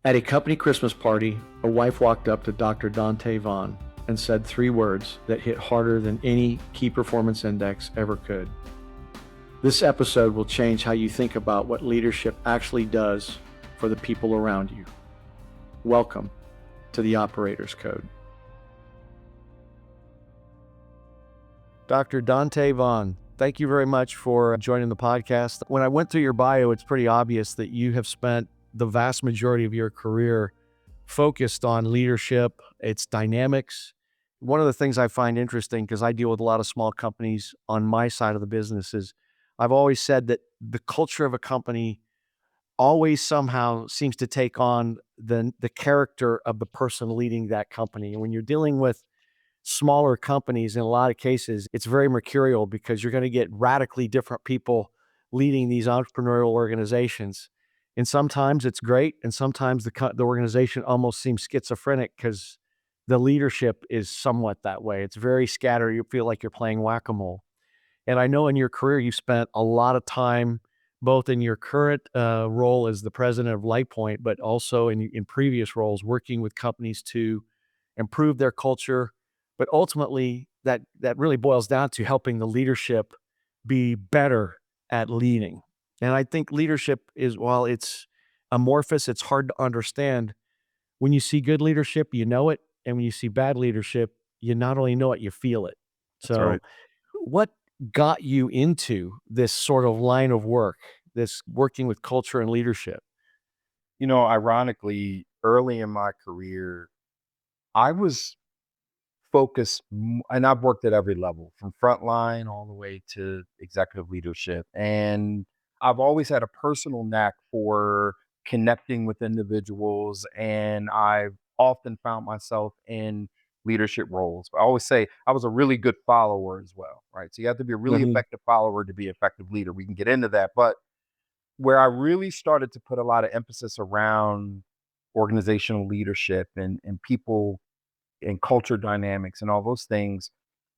At a company Christmas party, a wife walked up to Dr. Donte Vaughn and said three words that hit harder than any key performance index ever could. This episode will change how you think about what leadership actually does for the people around you. Welcome to the Operator's Code. Dr. Donte Vaughn, thank you very much for joining the podcast. When I went through your bio, it's pretty obvious that you have spent the vast majority of your career focused on leadership, its dynamics. One of the things I find interesting, because I deal with a lot of small companies on my side of the business, is I've always said that the culture of a company always somehow seems to take on the character of the person leading that company. And when you're dealing with smaller companies, in a lot of cases, it's very mercurial because you're going to get radically different people leading these entrepreneurial organizations. And sometimes it's great, and sometimes the organization almost seems schizophrenic because the leadership is somewhat that way. It's very scattered. You feel like you're playing whack-a-mole. And I know in your career, you spent a lot of time, both in your current role as the president of LightPoint, but also in previous roles, working with companies to improve their culture. But ultimately, that really boils down to helping the leadership be better at leading. And I think leadership is, while it's amorphous, it's hard to understand. When you see good leadership, you know it. And when you see bad leadership, you not only know it, you feel it. That's right. So, what got you into this sort of line of work, this working with culture and leadership? Ironically, early in my career, I was focused, and I've worked at every level from frontline all the way to executive leadership. And I've always had a personal knack for connecting with individuals. And I've often found myself in leadership roles. I always say I was a really good follower as well, right? So you have to be a really Mhm. effective follower to be an effective leader. We can get into that. But where I really started to put a lot of emphasis around organizational leadership and people and culture dynamics and all those things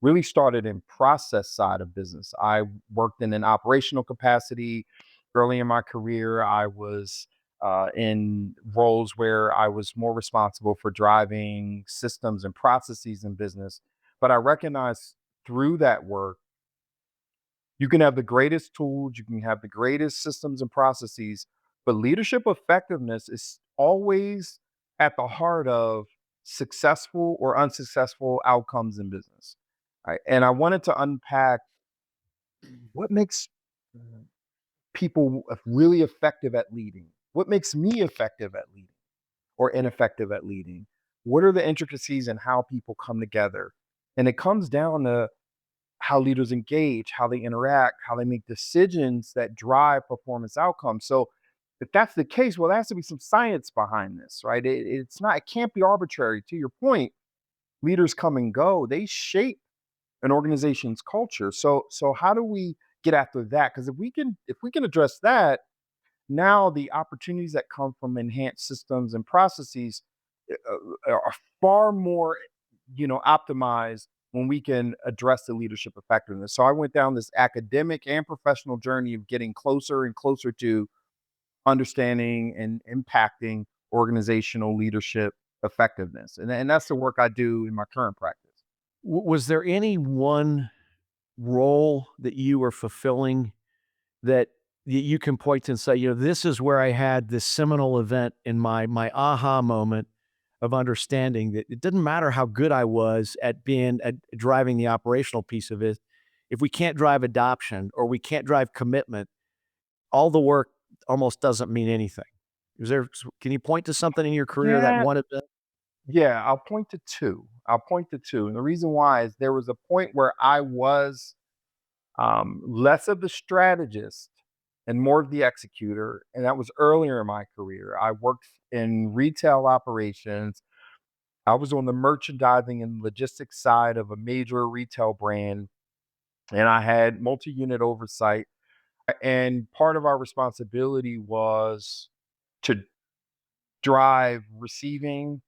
really started in process side of business. I worked in an operational capacity early in my career. I was in roles where I was more responsible for driving systems and processes in business. But I recognized through that work you can have the greatest tools, you can have the greatest systems and processes, but leadership effectiveness is always at the heart of successful or unsuccessful outcomes in business. Right? And I wanted to unpack what makes people really effective at leading. What makes me effective at leading or ineffective at leading? What are the intricacies and how people come together? And it comes down to how leaders engage, how they interact, how they make decisions that drive performance outcomes. So if that's the case, well, there has to be some science behind this, right? It can't be arbitrary. To your point, leaders come and go. They shape an organization's culture. So how do we get after that? Because if we can address that, now the opportunities that come from enhanced systems and processes are far more optimized when we can address the leadership effectiveness. So I went down this academic and professional journey of getting closer and closer to understanding and impacting organizational leadership effectiveness. And that's the work I do in my current practice. Was there any one role that you were fulfilling that you can point to and say, this is where I had this seminal event in my aha moment of understanding that it didn't matter how good I was at driving the operational piece of it. If we can't drive adoption or we can't drive commitment, all the work almost doesn't mean anything. Can you point to something in your career that Yeah, one event? yeah, I'll point to two. I'll point to two. And the reason why is there was a point where I was less of the strategist and more of the executor. And that was earlier in my career. I worked in retail operations. I was on the merchandising and logistics side of a major retail brand, and I had multi unit oversight. And part of our responsibility was to drive receiving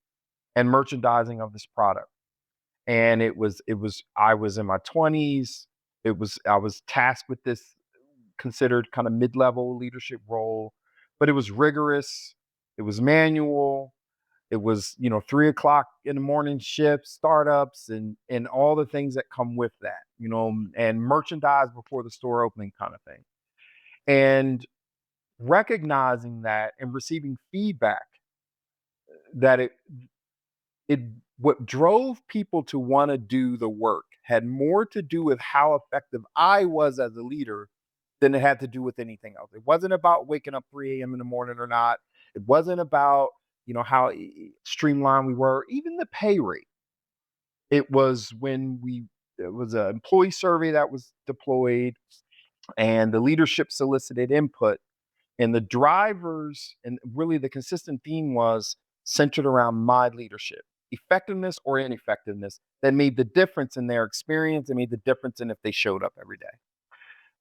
and merchandising of this product. And I was in my 20s. I was tasked with this considered kind of mid-level leadership role, but it was rigorous. It was manual. It was, 3 o'clock in the morning shifts, startups, and all the things that come with that, and merchandise before the store opening kind of thing. And recognizing that and receiving feedback that it what drove people to want to do the work had more to do with how effective I was as a leader than it had to do with anything else. It wasn't about waking up 3 a.m. in the morning or not. It wasn't about, how streamlined we were, even the pay rate. It was when it was an employee survey that was deployed and the leadership solicited input, and the drivers and really the consistent theme was centered around my leadership, effectiveness or ineffectiveness, that made the difference in their experience and made the difference in if they showed up every day.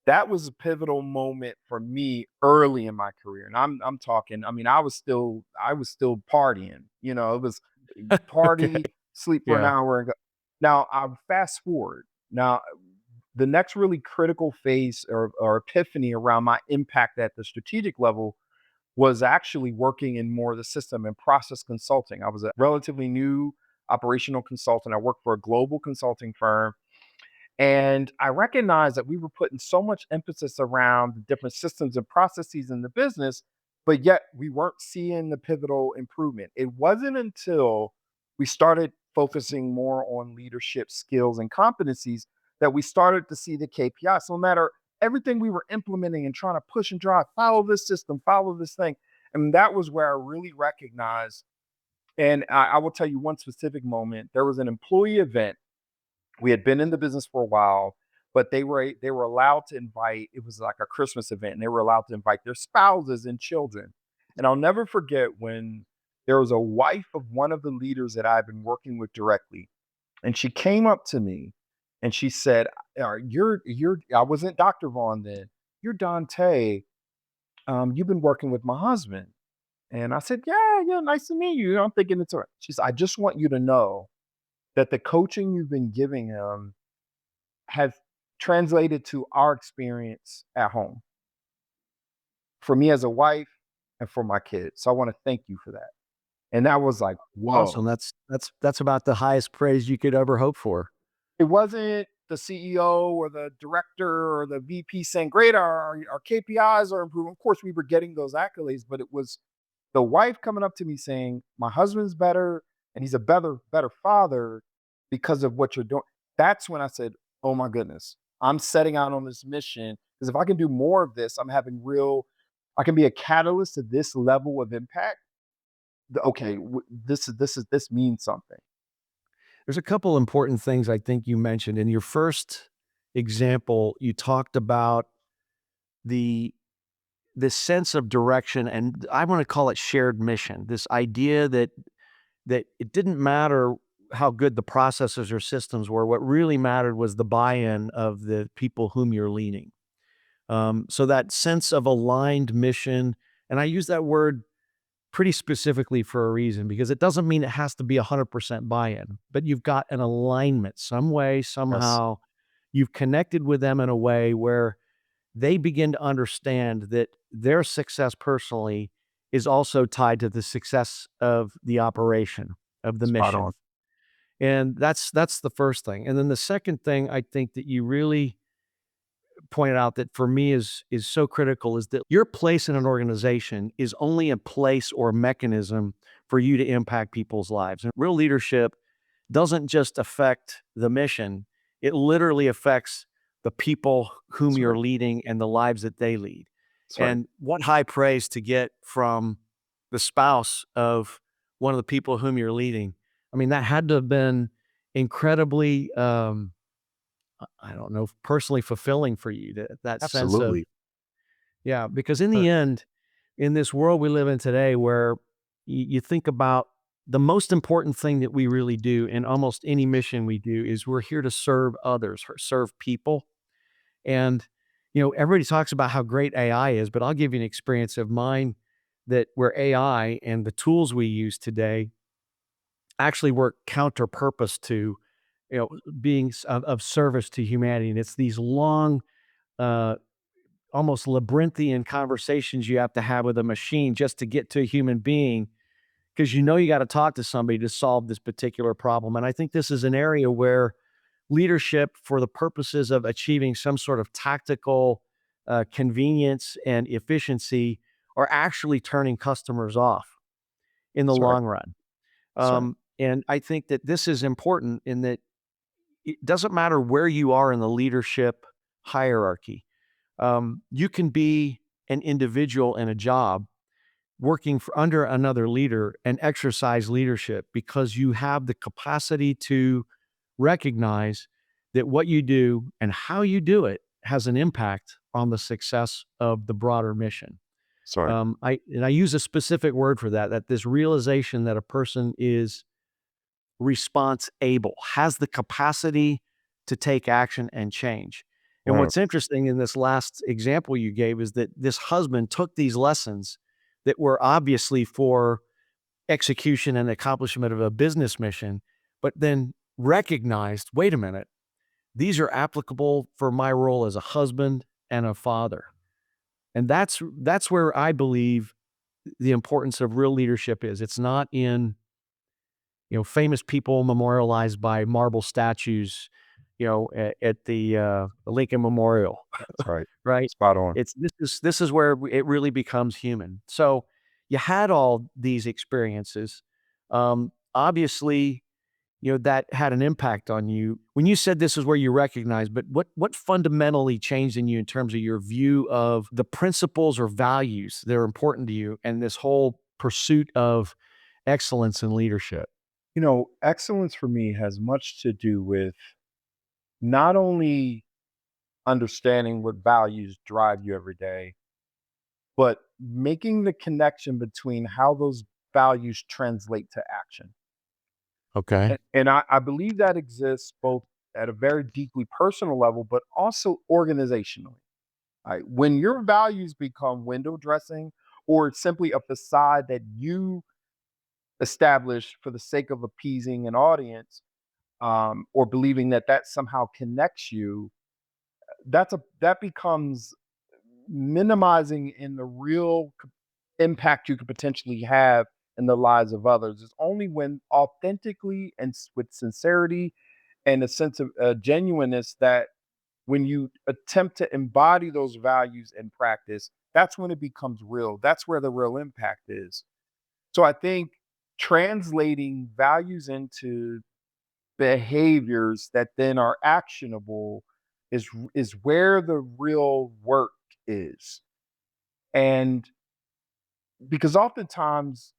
That was a pivotal moment for me early in my career. And I'm talking, I mean, I was still partying. It was Okay. party, sleep for an Yeah. hour and go. Now I fast forward. Now the next really critical phase or epiphany around my impact at the strategic level was actually working in more of the system and process consulting. I was a relatively new operational consultant. I worked for a global consulting firm, and I recognized that we were putting so much emphasis around the different systems and processes in the business, but yet we weren't seeing the pivotal improvement. It wasn't until we started focusing more on leadership skills and competencies that we started to see the KPIs. So no matter everything we were implementing and trying to push and drive, follow this system, follow this thing. And that was where I really recognized. And I will tell you one specific moment. There was an employee event. We had been in the business for a while, but they were allowed to invite. It was like a Christmas event, and they were allowed to invite their spouses and children. And I'll never forget when there was a wife of one of the leaders that I've been working with directly, and she came up to me and she said, You're I wasn't Dr. Vaughn then. You're Dante. You've been working with my husband." And I said, "Yeah, yeah, nice to meet you." I'm thinking it's all right. She said, "I just want you to know that the coaching you've been giving him has translated to our experience at home for me as a wife and for my kids. So I want to thank you for that." And that was like, Awesome. whoa. That's about the highest praise you could ever hope for. It wasn't the CEO or the director or the VP saying, "Great, our KPIs are improving." Of course, we were getting those accolades, but it was the wife coming up to me saying, "My husband's better and he's a better father because of what you're doing." That's when I said, "Oh my goodness, I'm setting out on this mission because if I can do more of this, I can be a catalyst to this level of impact. Okay, this means something." There's a couple important things I think you mentioned. In your first example, you talked about the this sense of direction, and I want to call it shared mission. This idea that it didn't matter how good the processes or systems were. What really mattered was the buy-in of the people whom you're leading. So that sense of aligned mission, and I use that word pretty specifically for a reason because it doesn't mean it has to be 100% buy-in, but you've got an alignment some way, Yes, somehow. You've connected with them in a way where they begin to understand that their success personally is also tied to the success of the operation, of the spot on. mission. And that's the first thing. And then the second thing I think that you really pointed out that for me is so critical is that your place in an organization is only a place or mechanism for you to impact people's lives. And real leadership doesn't just affect the mission, it literally affects the people whom That's you're right. leading and the lives that they lead. That's right. And what high praise to get from the spouse of one of the people whom you're leading. I mean, that had to have been incredibly I don't know, personally fulfilling for you, that sense of Absolutely. yeah, because in Uh, the end, in this world we live in today where you think about the most important thing that we really do in almost any mission we do is we're here to serve others, or serve people. And, everybody talks about how great AI is, but I'll give you an experience of mine that where AI and the tools we use today actually work counter purpose to, being of service to humanity. And it's these long, uh, almost labyrinthian conversations you have to have with a machine just to get to a human being because you know you got to talk to somebody to solve this particular problem. And I think this is an area where leadership, for the purposes of achieving some sort of tactical convenience and efficiency, are actually turning customers off in the That's right. long run. That's right. And I think that this is important in that it doesn't matter where you are in the leadership hierarchy. You can be an individual in a job working for under another leader and exercise leadership because you have the capacity to recognize that what you do and how you do it has an impact on the success of the broader mission. That's right. I use a specific word for that, that this realization that a person is response able, has the capacity to take action and change. And Right. what's interesting in this last example you gave is that this husband took these lessons that were obviously for execution and accomplishment of a business mission, but then recognized, wait a minute, these are applicable for my role as a husband and a father. And that's where I believe the importance of real leadership is. It's not in, famous people memorialized by marble statues, at the Lincoln Memorial, That's right. right? Spot on. This is where it really becomes human. So you had all these experiences. Obviously, that had an impact on you. When you said this is where you recognize, but what fundamentally changed in you in terms of your view of the principles or values that are important to you and this whole pursuit of excellence in leadership? Excellence for me has much to do with not only understanding what values drive you every day, but making the connection between how those values translate to action. Okay. And I believe that exists both at a very deeply personal level, but also organizationally. Right? When your values become window dressing or simply a facade that you establish for the sake of appeasing an audience, or believing that that somehow connects you, that becomes minimizing in the real impact you could potentially have in the lives of others. It's only when authentically and with sincerity and a sense of genuineness that when you attempt to embody those values in practice, that's when it becomes real. That's where the real impact is. So I think translating values into behaviors that then are actionable is where the real work is. And because oftentimes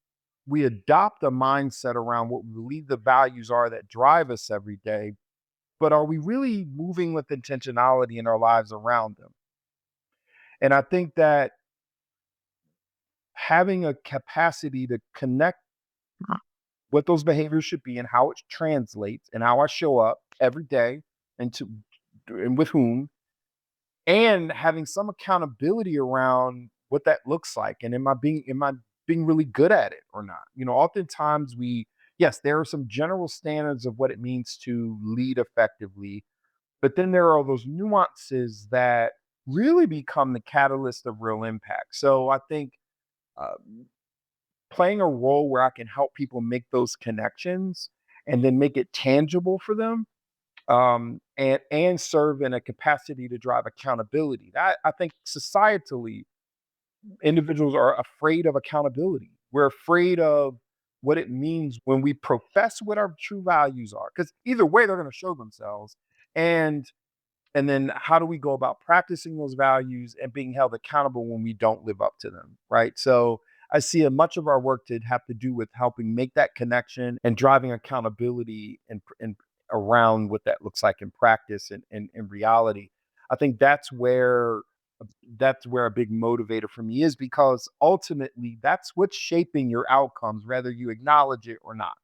we adopt a mindset around what we believe the values are that drive us every day, but are we really moving with intentionality in our lives around them? And I think that having a capacity to connect what those behaviors should be and how it translates and how I show up every day and to and with whom, and having some accountability around what that looks like, and am I being really good at it or not? Oftentimes we yes, there are some general standards of what it means to lead effectively, but then there are those nuances that really become the catalyst of real impact. So I think uh, playing a role where I can help people make those connections and then make it tangible for them, and serve in a capacity to drive accountability. I think societally, individuals are afraid of accountability. We're afraid of what it means when we profess what our true values are, because either way, they're going to show themselves. And and then how do we go about practicing those values and being held accountable when we don't live up to them, right? So I see a much of our work to have to do with helping make that connection and driving accountability and around what that looks like in practice and in reality. I think that's where a big motivator for me is, because ultimately that's what's shaping your outcomes, whether you acknowledge it or not.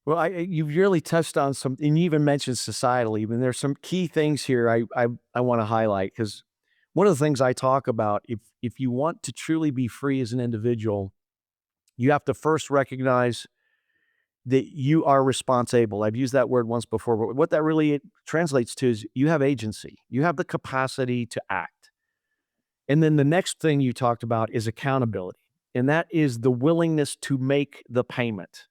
Well, you've really touched on some, and you even mentioned societally. And there's some key things here I want to highlight because one of the things I talk about, if you want to truly be free as an individual, you have to first recognize that you are responsible. I've used that word once before, but what that really translates to is you have agency. You have the capacity to act. And then the next thing you talked about is accountability. And that is the willingness to make the payment,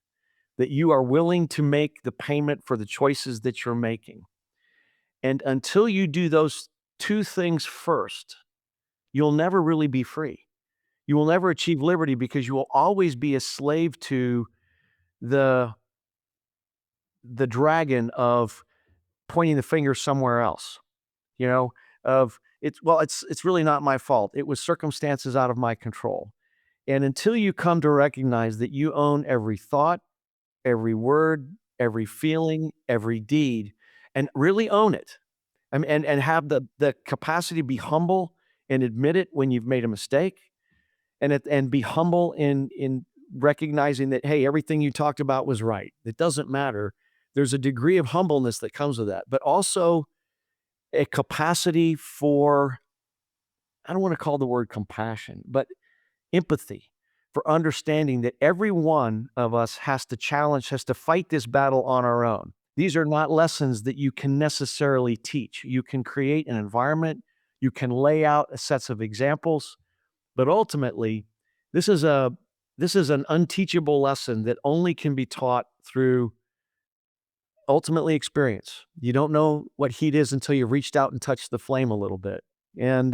that you are willing to make the payment for the choices that you're making. And until you do those two things first, you'll never really be free. You will never achieve liberty because you will always be a slave to the dragon of pointing the finger somewhere else, you know, of it's really not my fault. It was circumstances out of my control. And until you come to recognize that you own every thought, every word, every feeling, every deed, and really own it, and have the capacity to be humble and admit it when you've made a mistake, and be humble in recognizing that, hey, everything you talked about was right. It doesn't matter. There's a degree of humbleness that comes with that, but also a capacity for, I don't want to call the word compassion, but empathy, for understanding that every one of us has to fight this battle on our own. These are not lessons that you can necessarily teach. You can create an environment, you can lay out a sets of examples, but ultimately, this is a this is an unteachable lesson that only can be taught through ultimately experience. You don't know what heat is until you've reached out and touched the flame a little bit. And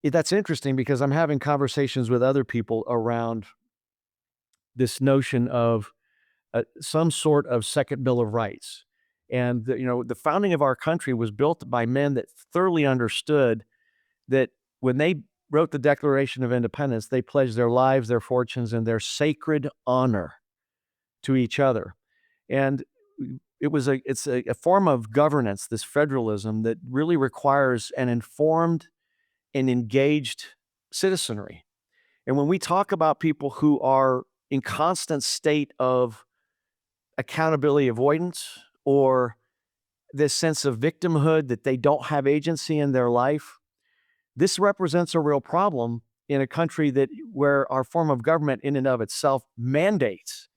that's interesting because I'm having conversations with other people around this notion of some sort of second Bill of Rights. And the founding of our country was built by men that thoroughly understood that when they wrote the Declaration of Independence, they pledged their lives, their fortunes, and their sacred honor to each other. And it's a form of governance, this federalism, that really requires an informed and engaged citizenry. And when we talk about people who are in constant state of accountability avoidance, or this sense of victimhood that they don't have agency in their life, this represents a real problem in a country where our form of government in and of itself mandates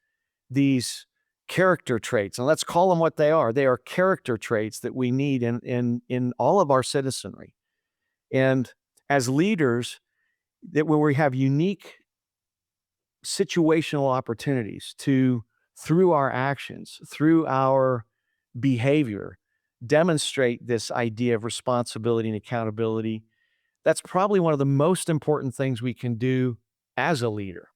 these character traits. And let's call them what they are. They are character traits that we need in all of our citizenry. And as leaders, that when we have unique situational opportunities to, through our actions, through our behavior, demonstrate this idea of responsibility and accountability, that's probably one of the most important things we can do as a leader.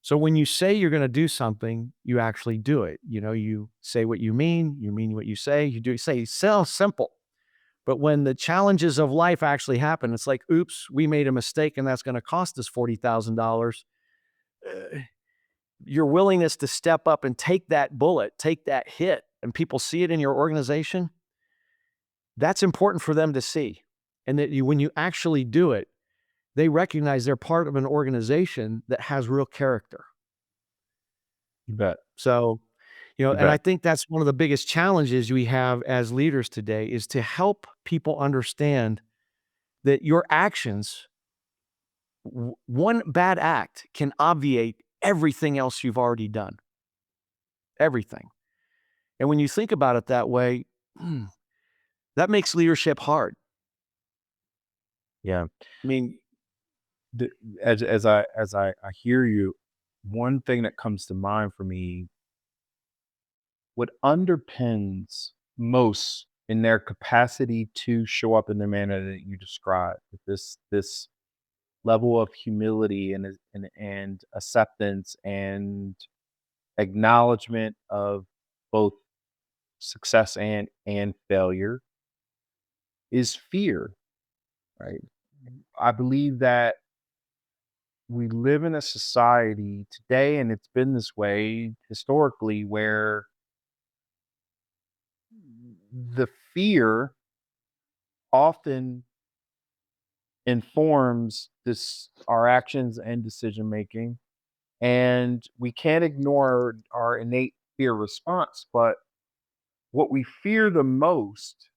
So when you say you're going to do something, you actually do it. You say what you mean what you say, you do say. It sounds simple. But when the challenges of life actually happen, it's like, oops, we made a mistake and that's going to cost us $40,000. Uh, your willingness to step up and take that bullet, take that hit, and people see it in your organization, that's important for them to see. And that when you actually do it, they recognize they're part of an organization that has real character. You bet. So, You and I bet. think that's one of the biggest challenges we have as leaders today, is to help people understand that your actions, one bad act can obviate everything else you've already done. Everything. And when you think about it that way, that makes leadership hard. Yeah. I mean, The, as I hear you, one thing that comes to mind for me, what underpins most in their capacity to show up in the manner that you described, with this level of humility and acceptance and acknowledgement of both success and failure, is fear, right? I believe that we live in a society today, and it's been this way historically, where the fear often informs this our actions and decision making, and we can't ignore our innate fear response. But what we fear the most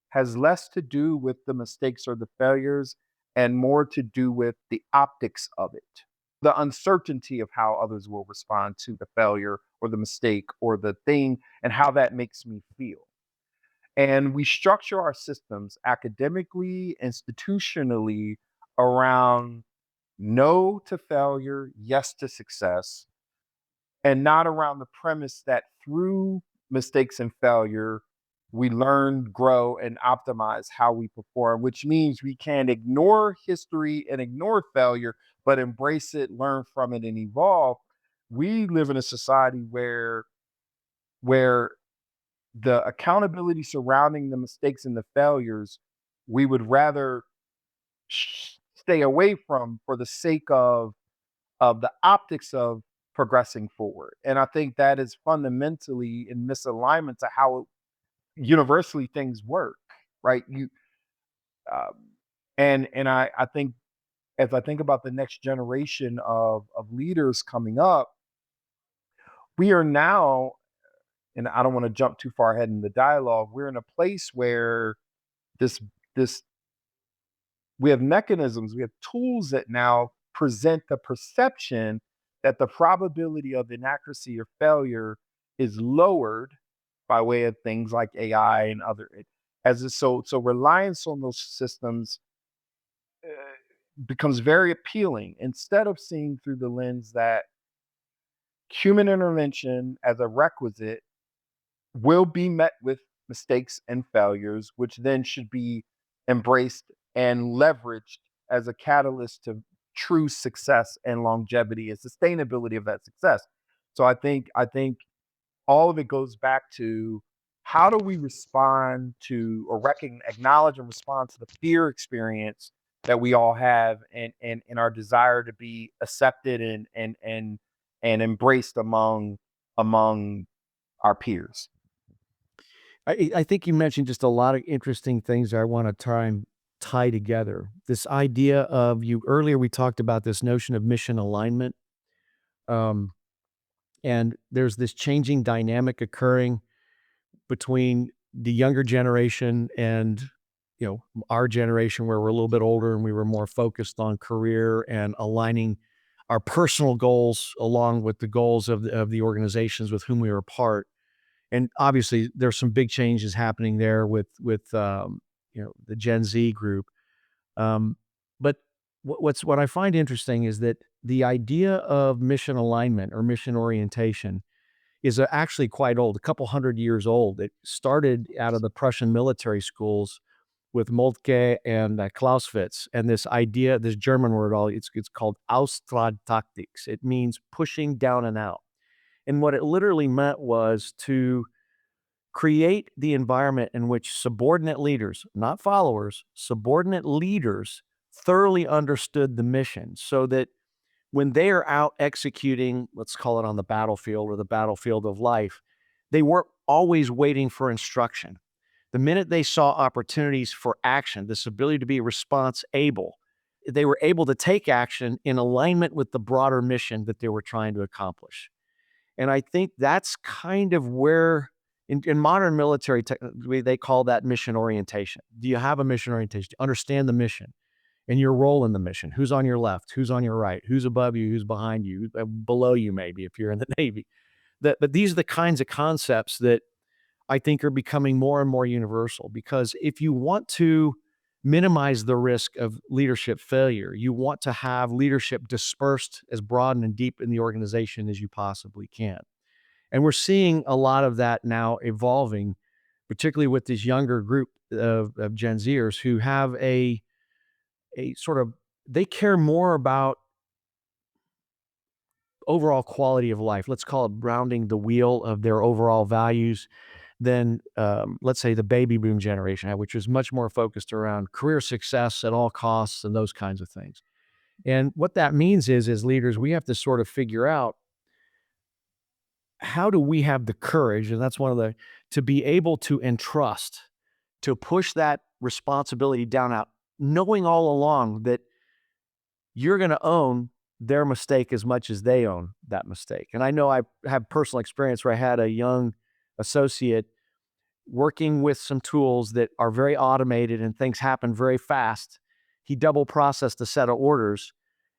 has less to do with the mistakes or the failures and more to do with the optics of it, the uncertainty of how others will respond to the failure or the mistake or the thing, and how that makes me feel. And we structure our systems academically, institutionally around no to failure, yes to success, and not around the premise that through mistakes and failure, we learn, grow, and optimize how we perform, which means we can ignore history and ignore failure, but embrace it, learn from it, and evolve. We live in a society where the accountability surrounding the mistakes and the failures, we would rather stay away from for the sake of the optics of progressing forward. And I think that is fundamentally in misalignment to how universally things work, right? Um, and I think as I think about the next generation of leaders coming up, we are now, and I don't want to jump too far ahead in the dialogue. We're in a place where this this we have mechanisms, we have tools that now present the perception that the probability of inaccuracy or failure is lowered by way of things like AI and other so reliance on those systems uh, becomes very appealing instead of seeing through the lens that human intervention as a requisite will be met with mistakes and failures, which then should be embraced and leveraged as a catalyst to true success and longevity and sustainability of that success. So I think all of it goes back to how do we respond to or acknowledge and respond to the fear experience that we all have and our desire to be accepted and embraced among our peers. I think you mentioned just a lot of interesting things that I want to try and tie together. This idea of you earlier, we talked about this notion of mission alignment. Um, and there's this changing dynamic occurring between the younger generation and our generation where we're a little bit older and we were more focused on career and aligning our personal goals along with the goals of the organizations with whom we were part. And obviously there's some big changes happening there with the Gen Z group. But what I find interesting is that the idea of mission alignment or mission orientation is actually quite old, a couple hundred years old. It started out of the Prussian military schools with Moltke and Clausewitz, and this idea, this German word, it's called Austragtaktics. It means pushing down and out. And what it literally meant was to create the environment in which subordinate leaders, not followers, subordinate leaders thoroughly understood the mission so that when they are out executing, let's call it on the battlefield or the battlefield of life, they weren't always waiting for instruction. The minute they saw opportunities for action, this ability to be response able, they were able to take action in alignment with the broader mission that they were trying to accomplish. And I think that's kind of where in modern military tech, they call that mission orientation. Do you have a mission orientation? Do you understand the mission and your role in the mission? Who's on your left? Who's on your right? Who's above you? Who's behind you? Below you, maybe, if you're in the Navy. But these are the kinds of concepts that I think are becoming more and more universal because if you want to minimize the risk of leadership failure, you want to have leadership dispersed as broad and deep in the organization as you possibly can. And we're seeing a lot of that now evolving, particularly with this younger group of Gen Zers who have a sort of they care more about overall quality of life. Let's call it rounding the wheel of their overall values than, let's say, the baby boom generation had, which was much more focused around career success at all costs and those kinds of things. And what that means is, as leaders, we have to sort of figure out how do we have the courage, and that's one of the to be able to entrust, to push that responsibility down out, knowing all along that you're going to own their mistake as much as they own that mistake. And I know I have personal experience where I had a young associate working with some tools that are very automated and things happen very fast. He double processed a set of orders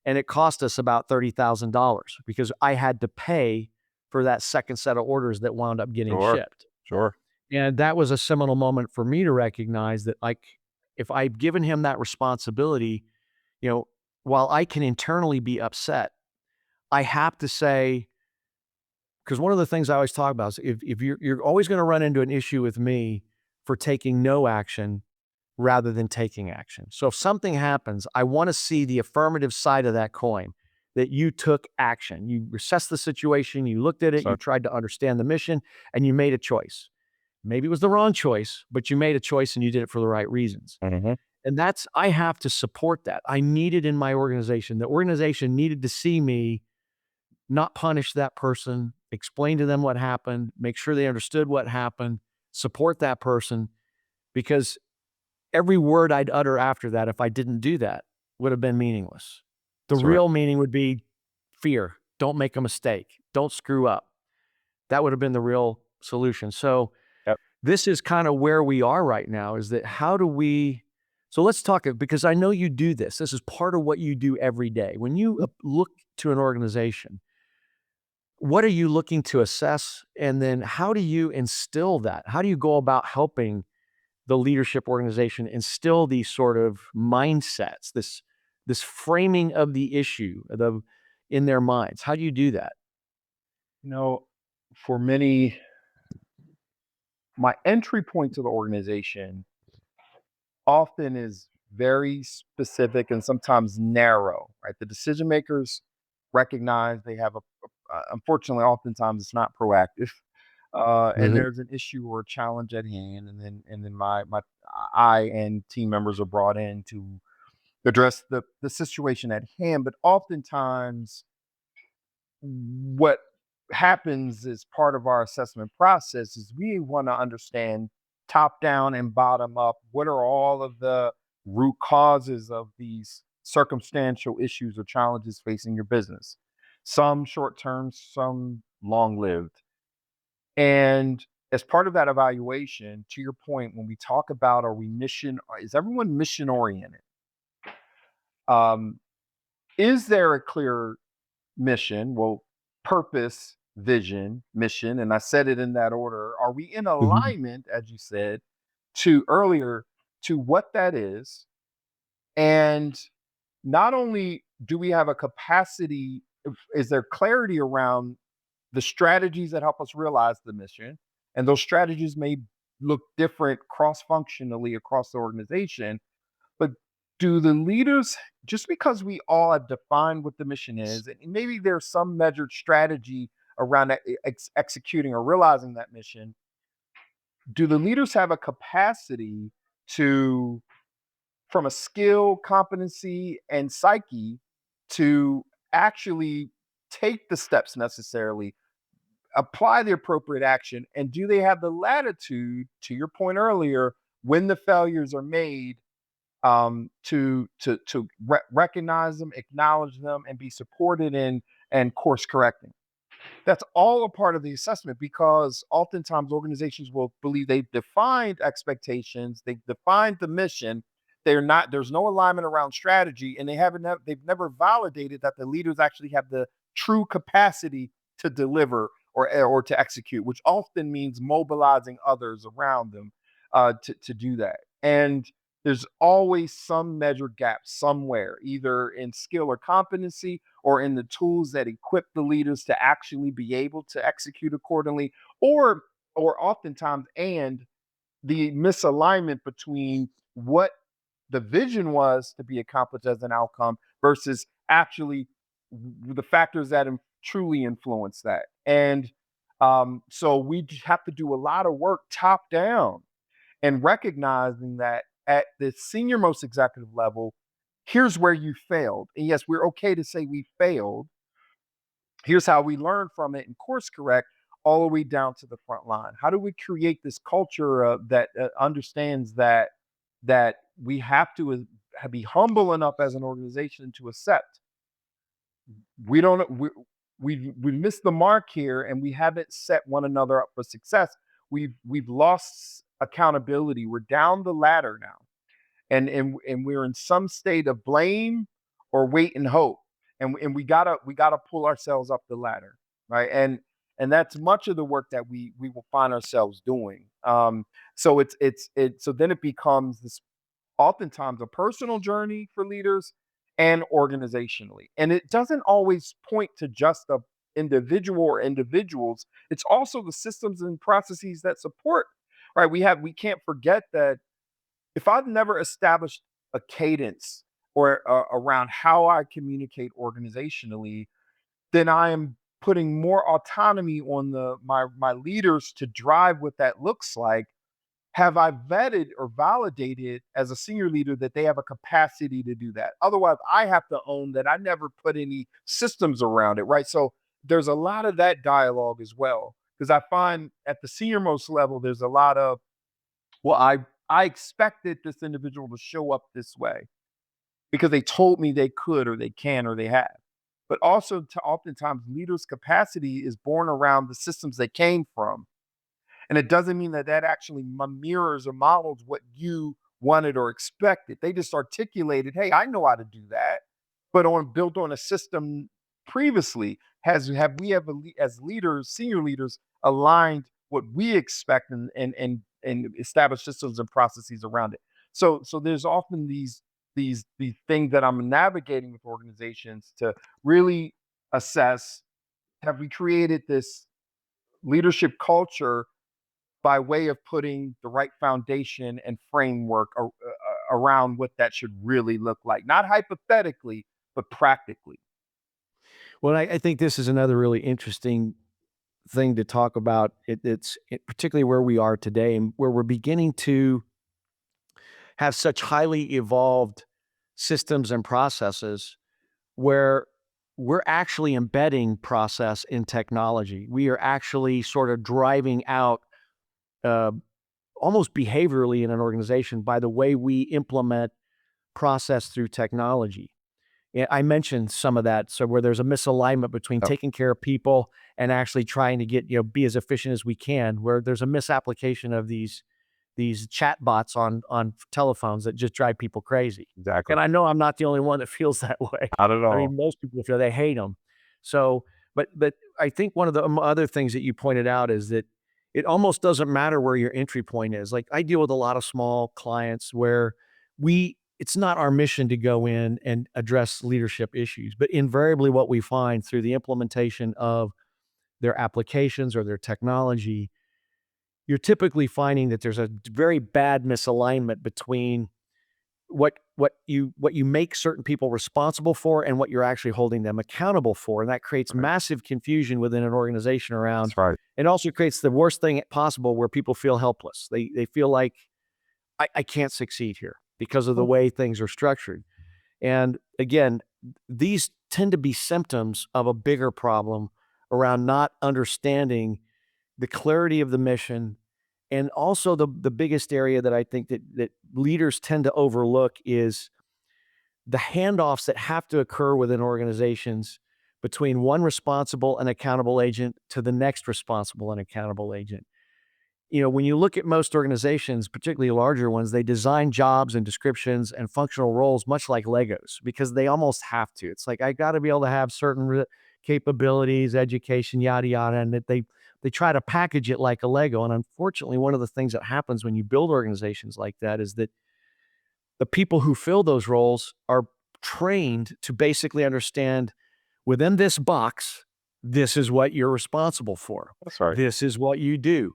and it cost us about $30,000 because I had to pay for that second set of orders that wound up getting Sure, shipped. sure. And that was a seminal moment for me to recognize that, like, if I've given him that responsibility, you know, while I can internally be upset, I have to say, because one of the things I always talk about is if you're always gonna run into an issue with me for taking no action rather than taking action. So if something happens, I wanna see the affirmative side of that coin, that you took action. You assessed the situation, you looked at it, So you tried to understand the mission, and you made a choice. Maybe it was the wrong choice, but you made a choice and you did it for the right reasons. mhm, And that's I have to support that. I need it in my organization. The organization needed to see me not punish that person, explain to them what happened, make sure they understood what happened, support that person, because every word I'd utter after that, if I didn't do that, would have been meaningless. The that's right. real meaning would be fear. Don't make a mistake. Don't screw up. That would have been the real solution. So Yep. this is kind of where we are right now, is that how do we so let's talk it because I know you do this. This is part of what you do every day. When you look to an organization, what are you looking to assess? And then how do you instill that? How do you go about helping the leadership organization instill these sort of mindsets, this framing of the issue in their minds? How do you do that? You know, for many, my entry point to the organization often is very specific and sometimes narrow, right? The decision makers recognize they have unfortunately, oftentimes it's not proactive. And Mhm, there's an issue or a challenge at hand, and then I and team members are brought in to address the situation at hand. But oftentimes, what happens as part of our assessment process is we want to understand top down and bottom up what are all of the root causes of these circumstantial issues or challenges facing your business, some short term, some long lived. And as part of that evaluation, to your point, when we talk about are we mission, is everyone mission oriented? um, is there a clear mission? Well, purpose, vision, mission, and I said it in that order. Are we in mhm, alignment, as you said, to earlier, to what that is? And not only do we have a capacity, is there clarity around the strategies that help us realize the mission? And those strategies may look different cross functionally across the organization, but do the leaders, just because we all have defined what the mission is, and maybe there's some measured strategy around executing or realizing that mission, do the leaders have a capacity to, from a skill, competency, and psyche, to actually take the steps necessarily, apply the appropriate action, and do they have the latitude, to your point earlier, when the failures are made, to recognize them, acknowledge them, and be supported in and course correcting? That's all a part of the assessment, because oftentimes organizations will believe they've defined expectations, they've defined the mission. There's no alignment around strategy, and they've never validated that the leaders actually have the true capacity to deliver or to execute, which often means mobilizing others around them to do that. And there's always some measured gap somewhere, either in skill or competency, or in the tools that equip the leaders to actually be able to execute accordingly, or oftentimes, and the misalignment between what the vision was to be accomplished as an outcome versus actually the factors that truly influence that. And so we have to do a lot of work top down, and recognizing that at the senior most executive level, here's where you failed. And yes, we're okay to say we failed. Here's how we learn from it and course correct, all the way down to the front line. How do we create this culture that understands that we have to be humble enough as an organization to accept we don't we missed the mark here, and we haven't set one another up for success. We've lost accountability. We're down the ladder now, and we're in some state of blame or wait and hope, and we gotta pull ourselves up the ladder, right? And that's much of the work that we will find ourselves doing. So then it becomes this oftentimes a personal journey for leaders and organizationally. And it doesn't always point to just a individual or individuals. It's also the systems and processes that support. Right? We can't forget that if I've never established a cadence or around how I communicate organizationally, then I am putting more autonomy on my leaders to drive what that looks like. Have I vetted or validated as a senior leader that they have a capacity to do that? Otherwise, I have to own that I never put any systems around it, right? So there's a lot of that dialogue as well. Because I find at the senior most level, there's a lot of, well, I expected this individual to show up this way because they told me they could or they can or they have. But also to oftentimes leaders' capacity is born around the systems they came from, and it doesn't mean that that actually mirrors or models what you wanted or expected. They just articulated, hey, I know how to do that, but on built on a system previously. Have we ever as leaders, senior leaders, aligned what we expect and established systems and processes around it? So there's often these things that I'm navigating with organizations to really assess, have we created this leadership culture by way of putting the right foundation and framework around what that should really look like, not hypothetically, but practically. Well, I think this is another really interesting thing to talk about. Particularly where we are today and where we're beginning to have such highly evolved systems and processes where we're actually embedding process in technology. We are actually sort of driving out uh, almost behaviorally in an organization by the way we implement process through technology. Yeah, I mentioned some of that. So where there's a misalignment between Yep, taking care of people and actually trying to get, be as efficient as we can, where there's a misapplication of these chat bots on telephones that just drive people crazy. exactly. And I know I'm not the only one that feels that way. Not at I all. mean, most people feel they hate them. So, but I think one of the other things that you pointed out is that it almost doesn't matter where your entry point is. Like I deal with a lot of small clients where it's not our mission to go in and address leadership issues, but invariably what we find through the implementation of their applications or their technology, you're typically finding that there's a very bad misalignment between what you make certain people responsible for and what you're actually holding them accountable for, and that creates Right. massive confusion within an organization around. That's right. It also creates the worst thing possible where people feel helpless. They feel like I can't succeed here because of the Oh, way things are structured. And again, these tend to be symptoms of a bigger problem around not understanding the clarity of the mission. And also the biggest area that I think that leaders tend to overlook is the handoffs that have to occur within organizations between one responsible and accountable agent to the next responsible and accountable agent. When you look at most organizations, particularly larger ones, they design jobs and descriptions and functional roles much like Legos because they almost have to. It's like I got to be able to have certain capabilities, education, yada yada, and that they try to package it like a Lego. And unfortunately, one of the things that happens when you build organizations like that is that the people who fill those roles are trained to basically understand within this box, this is what you're responsible for. that's right. This is what you do.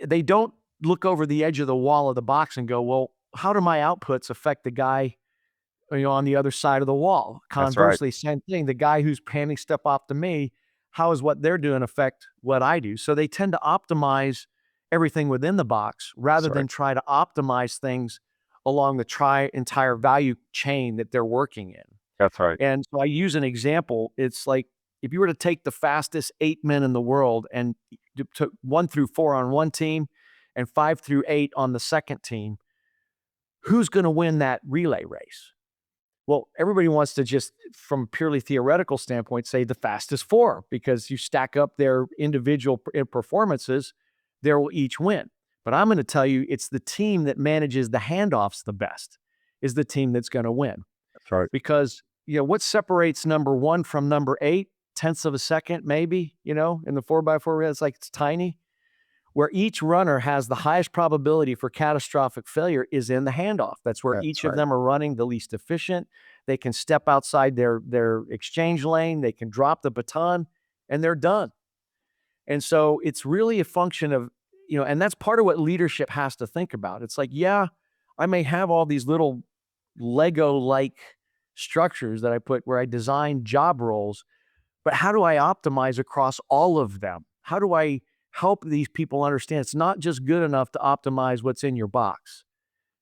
They don't look over the edge of the wall of the box and go, "Well, how do my outputs affect the guy, on the other side of the wall?" That's right. Conversely, same thing, the guy who's handing stuff off to me, how is what they're doing affect what I do? So they tend to optimize everything within the box That's rather right. than try to optimize things along the entire value chain that they're working in. That's right. And so I use an example. It's like if you were to take the fastest 8 men in the world and took 1 through 4 on one team and 5 through 8 on the second team, who's gonna win that relay race? Well, everybody wants to just, from a purely theoretical standpoint, say the fastest 4 because you stack up their individual performances, they will each win. But I'm gonna tell you, it's the team that manages the handoffs the best is the team that's gonna win That's right. because, what separates number 1 from number 8? tenths of a second, maybe, in the 4x4 race. It's tiny, where each runner has the highest probability for catastrophic failure is in the handoff. That's where That's each of right. them are running the least efficient. They can step outside their exchange lane, they can drop the baton, and they're done. And so it's really a function of, and that's part of what leadership has to think about. It's like, yeah, I may have all these little Lego-like structures that I put where I design job roles, but how do I optimize across all of them? How do I help these people understand it's not just good enough to optimize what's in your box?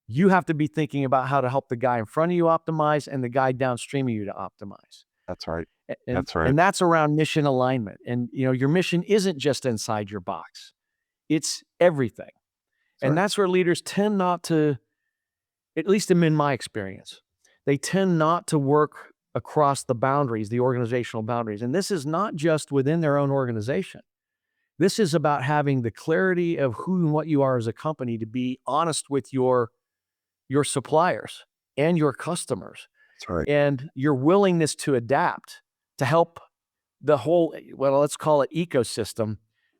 You have to be thinking about how to help the guy in front of you optimize and the guy downstream of you to optimize. That's right. A- And That's right. and that's around mission alignment. And your mission isn't just inside your box. It's everything. That's And right. that's where leaders tend not to, at least in my experience, they tend not to work across the boundaries, the organizational boundaries. And this is not just within their own organization. This is about having the clarity of who and what you are as a company to be honest with your suppliers and your customers That's right. and your willingness to adapt to help the whole, well, let's call it ecosystem,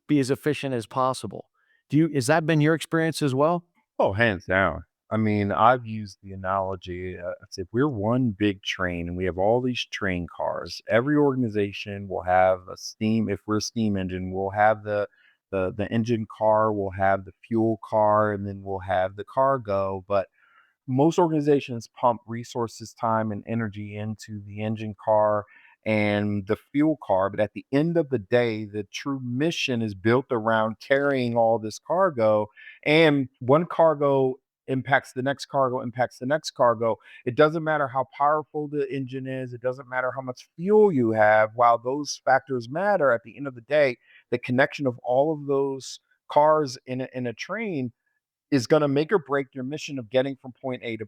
be as efficient as possible. Has that been your experience as well? Oh, hands down. I mean, I've used the analogy. I said we're one big train, and we have all these train cars. Every organization will have a steam. If we're a steam engine, we'll have the engine car. We'll have the fuel car, and then we'll have the cargo. But most organizations pump resources, time, and energy into the engine car and the fuel car. But at the end of the day, the true mission is built around carrying all this cargo. And one cargo impacts the next cargo, impacts the next cargo. It doesn't matter how powerful the engine is, it doesn't matter how much fuel you have. While those factors matter, at the end of the day, the connection of all of those cars in a train is going to make or break your mission of getting from point A to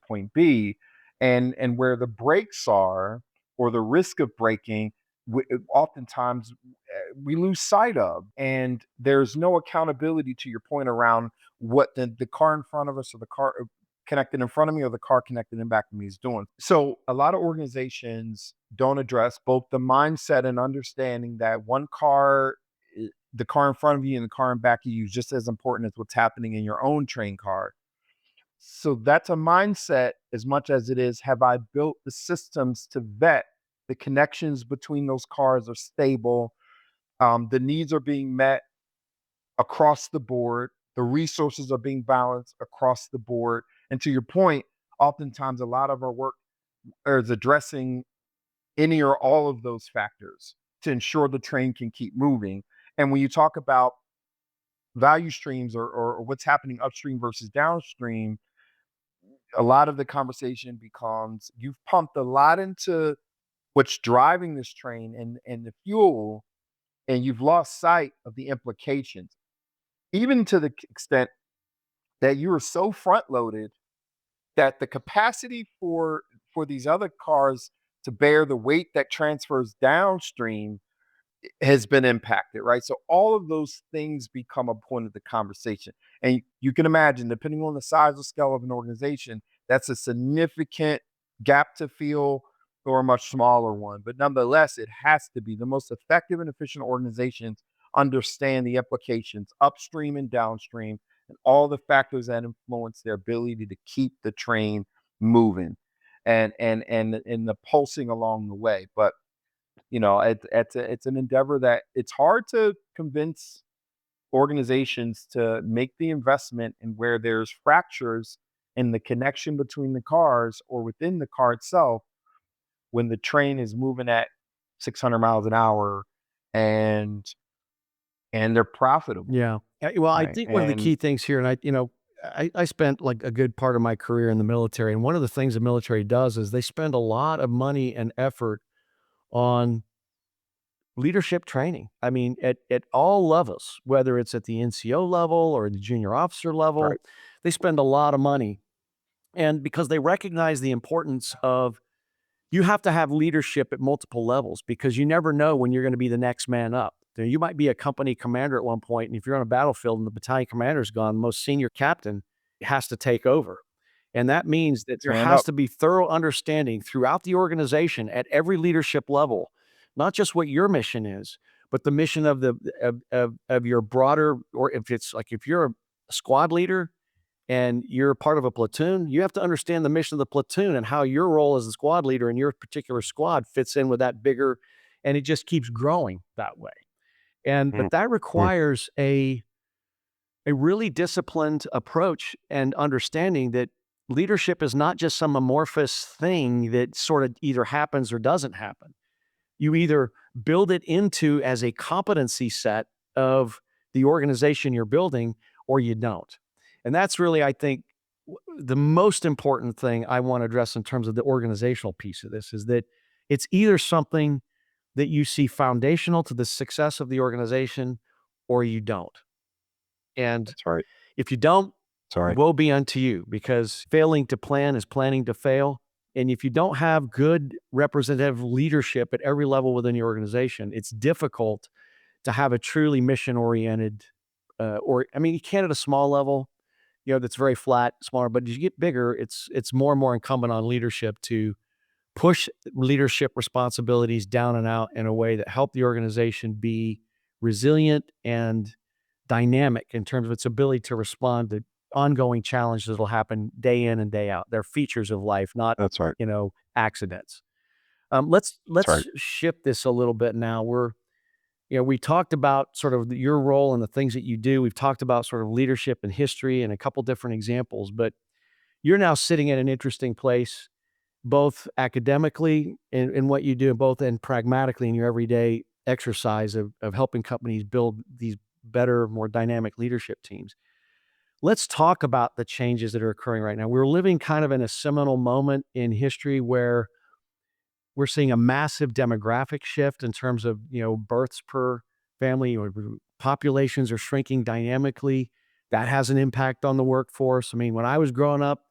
point B, and where the brakes are or the risk of braking, oftentimes we lose sight of, and there's no accountability to your point around what the car in front of us or the car connected in front of me or the car connected in back of me is doing. So a lot of organizations don't address both the mindset and understanding that one car, the car in front of you and the car in back of you is just as important as what's happening in your own train car. So that's a mindset as much as it is, have I built the systems to vet the connections between those cars are stable, the needs are being met across the board, the resources are being balanced across the board. And to your point, oftentimes a lot of our work is addressing any or all of those factors to ensure the train can keep moving. And when you talk about value streams or what's happening upstream versus downstream, a lot of the conversation becomes you've pumped a lot into what's driving this train and the fuel, and you've lost sight of the implications, even to the extent that you are so front loaded that the capacity for these other cars to bear the weight that transfers downstream has been impacted, right? So all of those things become a point of the conversation. And you can imagine, depending on the size or scale of an organization, that's a significant gap to fill or a much smaller one. But nonetheless, it has to be the most effective and efficient organizations understand the implications upstream and downstream and all the factors that influence their ability to keep the train moving and the pulsing along the way. But it's an endeavor that it's hard to convince organizations to make the investment in where there's fractures in the connection between the cars or within the car itself when the train is moving at 600 miles an hour and they're profitable, Yeah. Well, I right? think one of the And key things here, and I spent like a good part of my career in the military. And one of the things the military does is they spend a lot of money and effort on leadership training. I mean, at all levels, whether it's at the NCO level or the junior officer right, level, they spend a lot of money. And because they recognize the importance of, you have to have leadership at multiple levels because you never know when you're going to be the next man up. You might be a company commander at one point, and if you're on a battlefield and the battalion commander's gone, the most senior captain has to take over. And that means that next there man has up. to be thorough understanding throughout the organization at every leadership level, not just what your mission is, but the mission of of your broader, or if it's like if you're a squad leader and you're part of a platoon, you have to understand the mission of the platoon and how your role as the squad leader in your particular squad fits in with that bigger, and it just keeps growing that way. And Mm, but that mm. requires a really disciplined approach and understanding that leadership is not just some amorphous thing that sort of either happens or doesn't happen. You either build it into as a competency set of the organization you're building, or you don't. And that's really, I think, the most important thing I want to address in terms of the organizational piece of this is that it's either something that you see foundational to the success of the organization, or you don't. And That's right. if you don't, That's right. woe be unto you, because failing to plan is planning to fail. And if you don't have good representative leadership at every level within your organization, it's difficult to have a truly mission oriented, or I mean, you can at a small level, that's very flat, smaller. But as you get bigger, it's more and more incumbent on leadership to push leadership responsibilities down and out in a way that help the organization be resilient and dynamic in terms of its ability to respond to ongoing challenges that'll happen day in and day out. They're features of life, not, That's right. accidents. Let's That's right. shift this a little bit now. We talked about sort of your role and the things that you do. We've talked about sort of leadership and history and a couple different examples, but you're now sitting at an interesting place, both academically in what you do, and both and pragmatically in your everyday exercise of helping companies build these better, more dynamic leadership teams. Let's talk about the changes that are occurring right now. We're living kind of in a seminal moment in history where we're seeing a massive demographic shift in terms of, births per family, or populations are shrinking dynamically. That has an impact on the workforce. I mean, when I was growing up,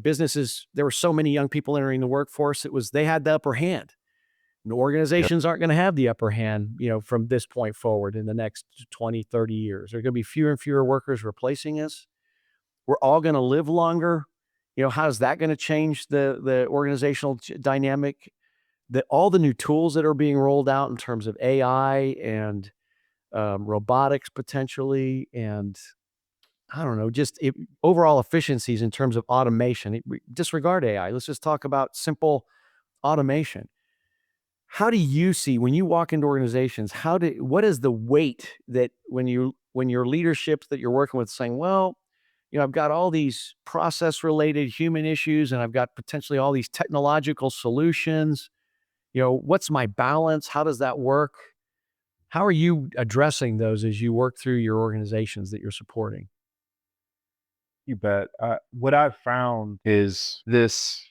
businesses, there were so many young people entering the workforce, they had the upper hand. And Yep. organizations aren't going to have the upper hand, from this point forward in the next 20, 30 years. There are going to be fewer and fewer workers replacing us. We're all going to live longer. How is that going to change the organizational dynamic? All the new tools that are being rolled out in terms of AI and robotics potentially, and I don't know, just overall efficiencies in terms of automation. Disregard AI. Let's just talk about simple automation. How do you see when you walk into organizations? What is the weight that when your leadership that you're working with saying, well, I've got all these process related human issues, and I've got potentially all these technological solutions. What's my balance? How does that work? How are you addressing those as you work through your organizations that you're supporting? You bet. What I've found is this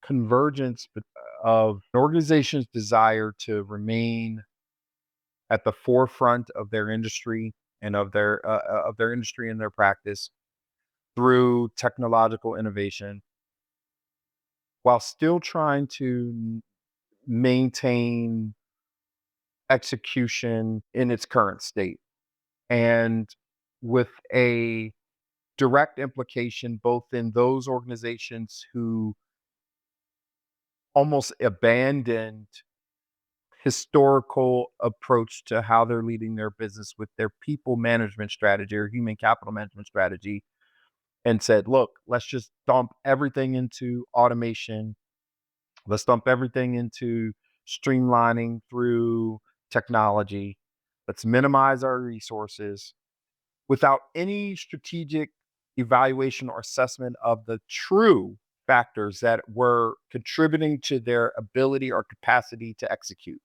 convergence of an organization's desire to remain at the forefront of their industry and of their industry and their practice through technological innovation, while still trying to maintain execution in its current state, and with a direct implication both in those organizations who almost abandoned historical approach to how they're leading their business with their people management strategy or human capital management strategy, and said, look, let's just dump everything into automation. Let's dump everything into streamlining through technology. Let's minimize our resources without any strategic evaluation or assessment of the true factors that were contributing to their ability or capacity to execute.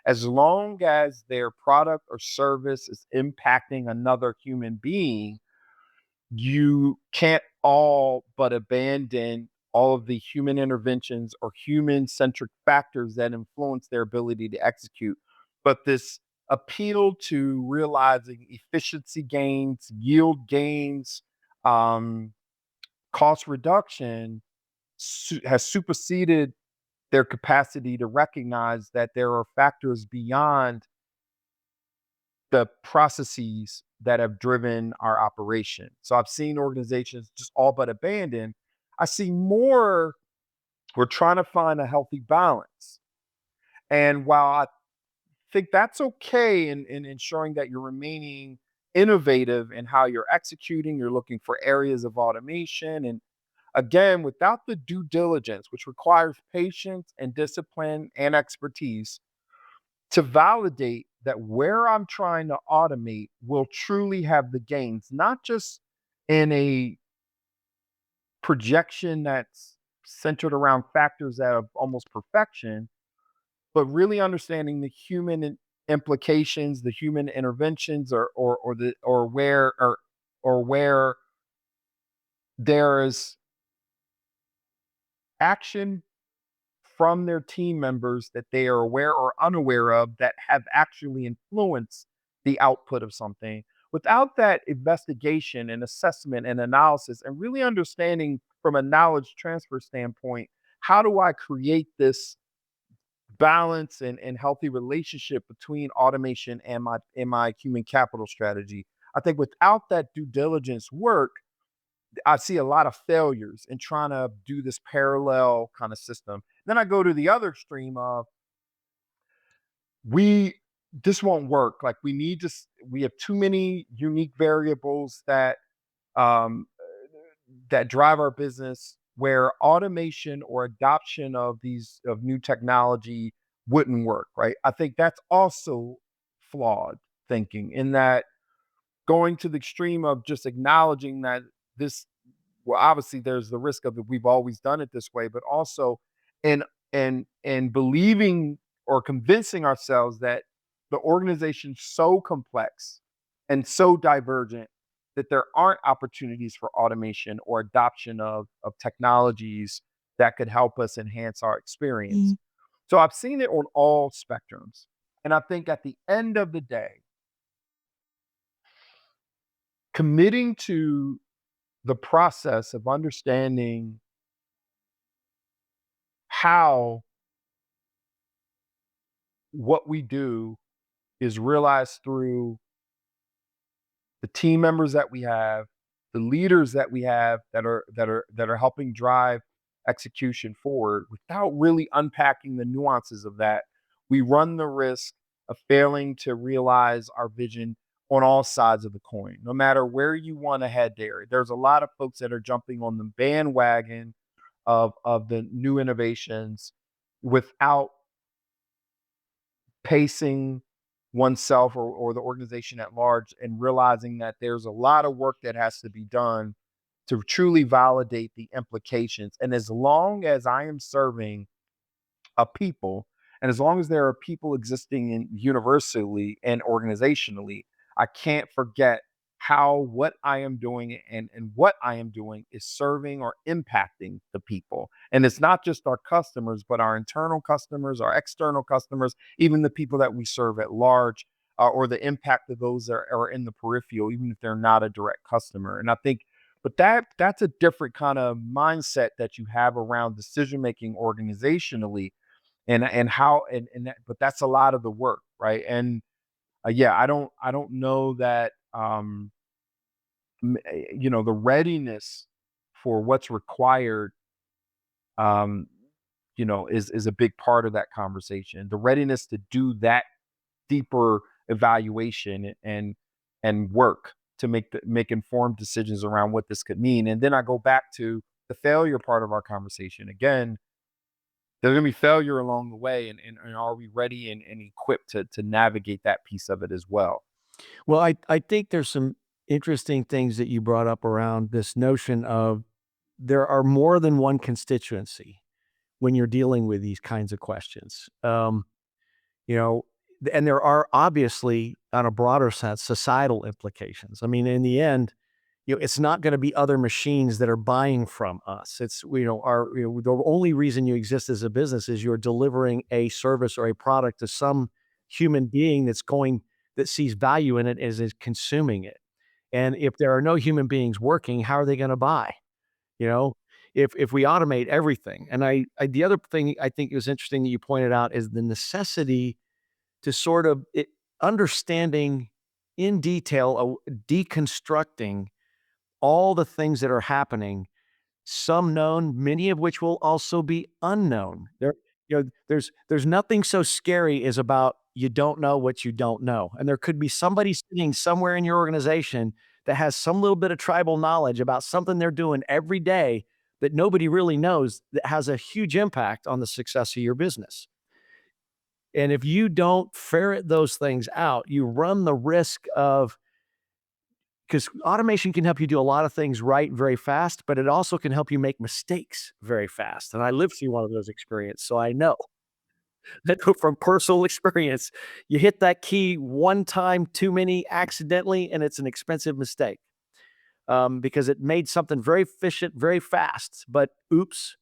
As long as their product or service is impacting another human being, you can't all but abandon all of the human interventions or human centric factors that influence their ability to execute. But this appeal to realizing efficiency gains, yield gains, um, cost reduction has superseded their capacity to recognize that there are factors beyond the processes that have driven our operation. So I've seen organizations just all but abandon. I see more, we're trying to find a healthy balance. And while I think that's okay in ensuring that you're remaining innovative in how you're executing, you're looking for areas of automation. And again, without the due diligence, which requires patience and discipline and expertise to validate that where I'm trying to automate will truly have the gains, not just in a projection that's centered around factors that are almost perfection, but really understanding the human implications, the human interventions, or the or where there is action from their team members that they are aware or unaware of that have actually influenced the output of something. Without that investigation and assessment and analysis, and really understanding from a knowledge transfer standpoint, how do I create this balance and healthy relationship between automation and my human capital strategy? I think without that due diligence work, I see a lot of failures in trying to do this parallel kind of system. Then I go to the other extreme of we this won't work. Like we have too many unique variables um, that drive our business where automation or adoption of new technology wouldn't work, right? I think that's also flawed thinking in that going to the extreme of just acknowledging that this well, obviously there's the risk of that we've always done it this way, but also in and believing or convincing ourselves that the organization's so complex and so divergent that there aren't opportunities for automation or adoption of technologies that could help us enhance our experience. So I've seen it on all spectrums. And I think at the end of the day, committing to the process of understanding how what we do is realized through the team members that we have, the leaders that we have that are helping drive execution forward without really unpacking the nuances of that, we run the risk of failing to realize our vision on all sides of the coin. No matter where you want to head there, there's a lot of folks that are jumping on the bandwagon of the new innovations without pacing oneself or the organization at large and realizing that there's a lot of work that has to be done to truly validate the implications. And as long as I am serving a people. And as long as there are people existing in universally and organizationally, I can't forget how what I am doing and what I am doing is serving or impacting the people. And it's not just our customers, but our internal customers, our external customers, even the people that we serve at large, or the impact of those that are in the peripheral, even if they're not a direct customer. And I think, but that's a different kind of mindset that you have around decision making organizationally and how and that, but that's a lot of the work, right? And yeah, I don't know that the readiness for what's required um is a big part of that conversation. The readiness to do that deeper evaluation and work to make informed decisions around what this could mean. And then I go back to the failure part of our conversation again. There's gonna be failure along the way, and are we ready and equipped to navigate that piece of it as well? Well, I think there's some interesting things that you brought up around this notion of there are more than one constituency when you're dealing with these kinds of questions. You know, and there are obviously, on a broader sense, societal implications. I mean, in the end, it's not gonna be other machines that are buying from us. It's, the only reason you exist as a business is you're delivering a service or a product to some human being that sees value in it as is consuming it. And if there are no human beings working, how are they gonna buy? You know? If we automate everything, and the other thing I think is interesting that you pointed out is the necessity to sort of understanding in detail, deconstructing all the things that are happening, some known, many of which will also be unknown. There's nothing so scary as about you don't know what you don't know. And there could be somebody sitting somewhere in your organization that has some little bit of tribal knowledge about something they're doing every day that nobody really knows that has a huge impact on the success of your business. And if you don't ferret those things out, you run the risk of, because automation can help you do a lot of things right very fast, but it also can help you make mistakes very fast. And I lived through one of those experiences, so I know that from personal experience, you hit that key one time too many accidentally, and it's an expensive mistake, because it made something very efficient, very fast, but oops,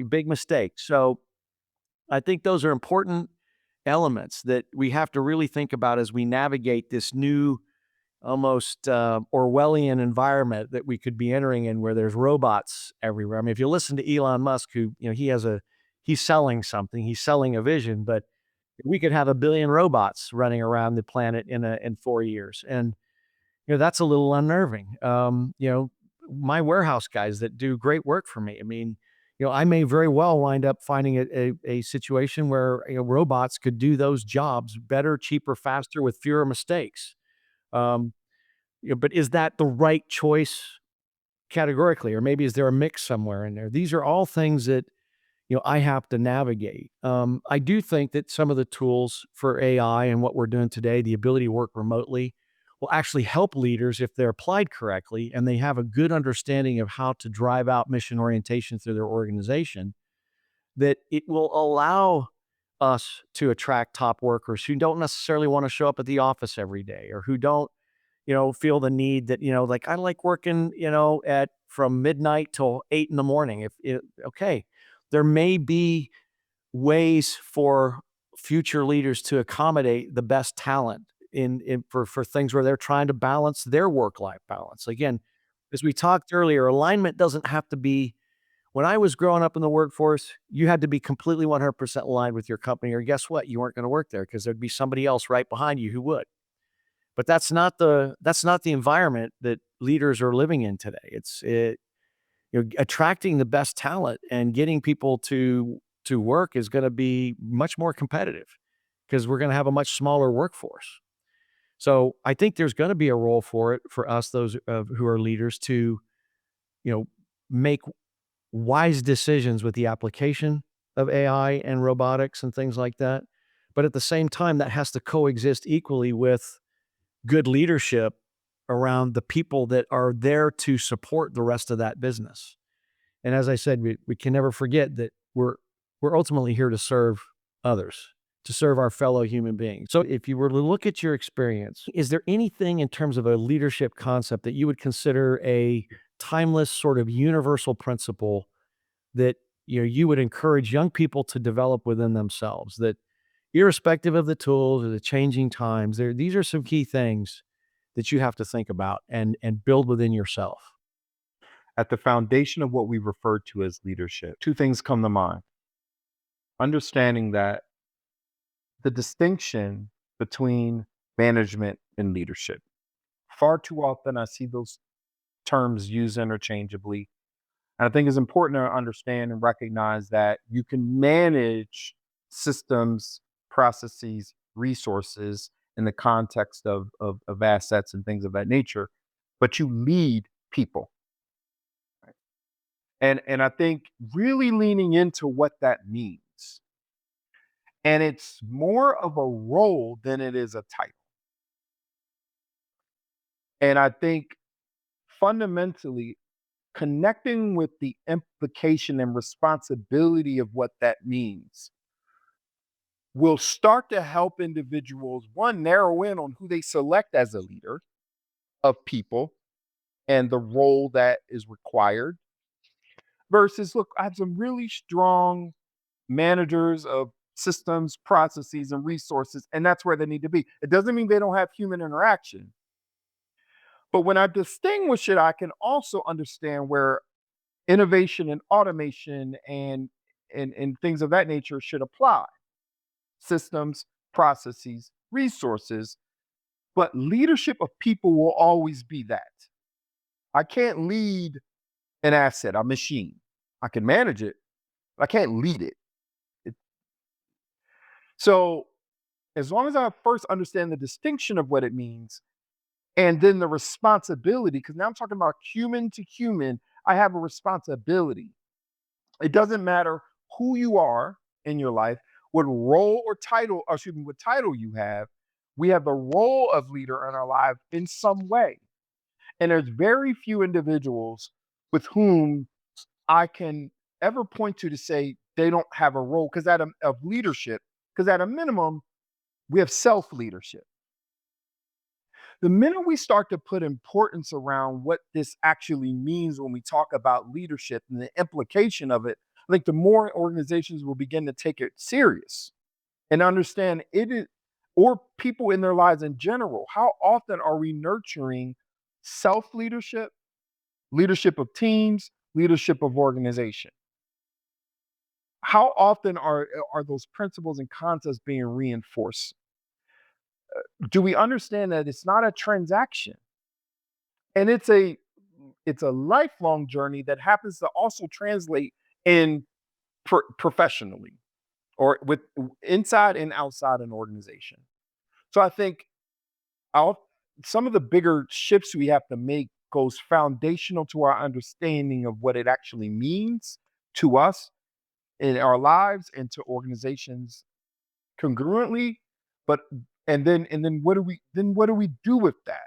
big mistake. So I think those are important elements that we have to really think about as we navigate this new, almost Orwellian environment that we could be entering in, where there's robots everywhere. I mean, if you listen to Elon Musk, who, he's selling something, he's selling a vision, but we could have a billion robots running around the planet in 4 years. And, that's a little unnerving. My warehouse guys that do great work for me. I mean, I may very well wind up finding a situation where, robots could do those jobs better, cheaper, faster, with fewer mistakes. Um, but is that the right choice categorically? Or maybe is there a mix somewhere in there? These are all things that, I have to navigate. I do think that some of the tools for AI and what we're doing today, the ability to work remotely, will actually help leaders if they're applied correctly and they have a good understanding of how to drive out mission orientation through their organization, that it will allow us to attract top workers who don't necessarily want to show up at the office every day, or who don't, feel the need that, like, I like working, at from midnight till 8 in the morning. Okay, there may be ways for future leaders to accommodate the best talent for things where they're trying to balance their work-life balance. Again, as we talked earlier, alignment doesn't have to be. When I was growing up in the workforce, you had to be completely 100% aligned with your company, or guess what? You weren't gonna work there because there'd be somebody else right behind you who would. But that's not the environment that leaders are living in today. Attracting the best talent and getting people to work is gonna be much more competitive because we're gonna have a much smaller workforce. So, I think there's gonna be a role for it for us, those who are leaders, to, you know, make wise decisions with the application of AI and robotics and things like that. But at the same time, that has to coexist equally with good leadership around the people that are there to support the rest of that business. And as I said, we can never forget that we're ultimately here to serve others, to serve our fellow human beings. So if you were to look at your experience, is there anything in terms of a leadership concept that you would consider a timeless sort of universal principle that, you would encourage young people to develop within themselves, that irrespective of the tools or the changing times, these are some key things that you have to think about and build within yourself? At the foundation of what we refer to as leadership, two things come to mind. Understanding that the distinction between management and leadership. Far too often, I see those terms used interchangeably. And I think it's important to understand and recognize that you can manage systems, processes, resources in the context of assets and things of that nature, but you lead people. And I think really leaning into what that means. And it's more of a role than it is a title. And I think fundamentally connecting with the implication and responsibility of what that means will start to help individuals, one, narrow in on who they select as a leader of people and the role that is required, versus, look, I have some really strong managers of systems, processes, and resources, and that's where they need to be. It doesn't mean they don't have human interaction. But when I distinguish it, I can also understand where innovation and automation and things of that nature should apply. Systems, processes, resources, but leadership of people will always be that. I can't lead an asset, a machine. I can manage it, but I can't lead it. So as long as I first understand the distinction of what it means and then the responsibility, because now I'm talking about human to human, I have a responsibility. It doesn't matter who you are in your life, what role or title, or excuse me, what title you have. We have the role of leader in our life in some way. And there's very few individuals with whom I can ever point to say they don't have a role because of leadership, because at a minimum, we have self leadership. The minute we start to put importance around what this actually means when we talk about leadership and the implication of it, I think the more organizations will begin to take it serious and understand it is, or people in their lives in general, how often are we nurturing self leadership, leadership of teams, leadership of organization? How often are those principles and concepts being reinforced? Do we understand that it's not a transaction and it's a lifelong journey that happens to also translate in professionally or with inside and outside an organization. So I think I'll, some of the bigger shifts we have to make goes foundational to our understanding of what it actually means to us in our lives and to organizations congruently. But and then what do we do with that?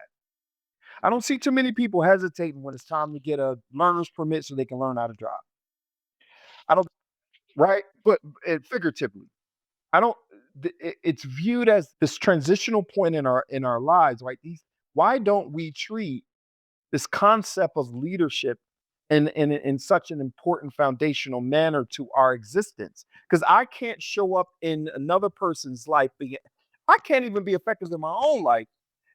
I don't see too many people hesitating when it's time to get a learner's permit so they can learn how to drive. I don't, right? But figuratively, I don't. It's viewed as this transitional point in our lives, right? These, why don't we treat this concept of leadership in such an important foundational manner to our existence? Because I can't show up in another person's life. I can't even be effective in my own life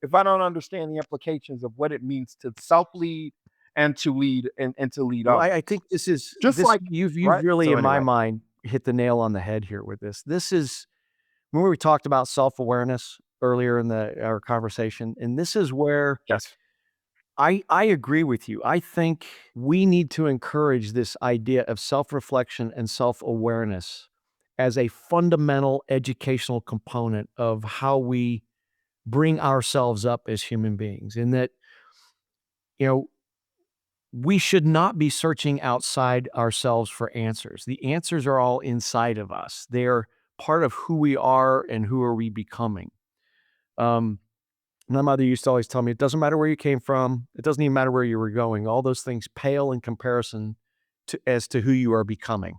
if I don't understand the implications of what it means to self lead and to lead and to lead Well, I others. think this is Just this like you've right. really, So in my anyway, mind, hit the nail on the head here with this. This is when we talked about self-awareness earlier in our conversation, and this is where yes, I agree with you. I think we need to encourage this idea of self-reflection and self-awareness as a fundamental educational component of how we bring ourselves up as human beings. In that, you know, we should not be searching outside ourselves for answers. The answers are all inside of us. They're part of who we are and who are we becoming. Um, my mother used to always tell me, it doesn't matter where you came from. It doesn't even matter where you were going. All those things pale in comparison to as to who you are becoming.